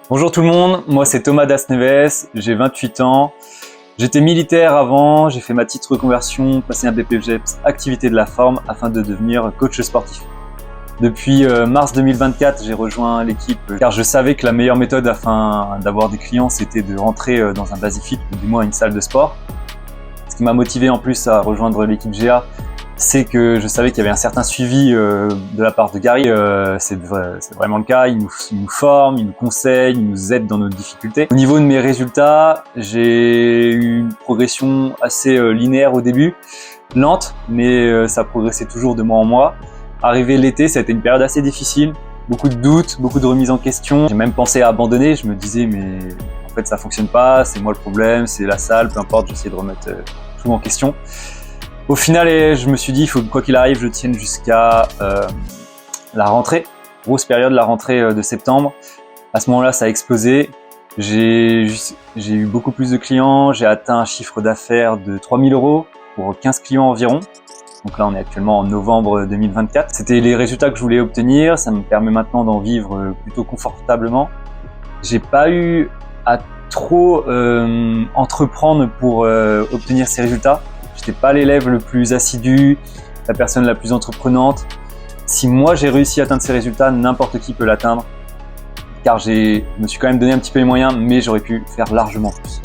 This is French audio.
Bonjour tout le monde, moi c'est Thomas Dasneves, j'ai 28 ans. J'étais militaire avant, j'ai fait ma petite reconversion, passé un BPGEPS activité de la forme afin de devenir coach sportif. Depuis mars 2024, j'ai rejoint l'équipe car je savais que la meilleure méthode afin d'avoir des clients, c'était de rentrer dans un Basic-Fit ou du moins une salle de sport. Ce qui m'a motivé en plus à rejoindre l'équipe GA, c'est que je savais qu'il y avait un certain suivi de la part de Gary. C'est vraiment le cas, il nous forme, il nous conseille, il nous aide dans nos difficultés. Au niveau de mes résultats, j'ai eu une progression assez linéaire au début, lente, mais ça progressait toujours de mois en mois. Arrivé l'été, ça a été une période assez difficile, beaucoup de doutes, beaucoup de remises en question. J'ai même pensé à abandonner, je me disais mais en fait ça fonctionne pas, c'est moi le problème, c'est la salle, peu importe, j'essayais de remettre tout en question. Au final, je me suis dit, il faut que quoi qu'il arrive, je tienne jusqu'à la rentrée, grosse période, la rentrée de septembre. À ce moment-là, ça a explosé. J'ai eu beaucoup plus de clients. J'ai atteint un chiffre d'affaires de 3 000 € pour 15 clients environ. Donc là, on est actuellement en novembre 2024. C'était les résultats que je voulais obtenir. Ça me permet maintenant d'en vivre plutôt confortablement. J'ai pas eu à trop entreprendre pour obtenir ces résultats. J'étais pas l'élève le plus assidu, la personne la plus entreprenante. Si moi j'ai réussi à atteindre ces résultats, n'importe qui peut l'atteindre. Car je me suis quand même donné un petit peu les moyens, mais j'aurais pu faire largement plus.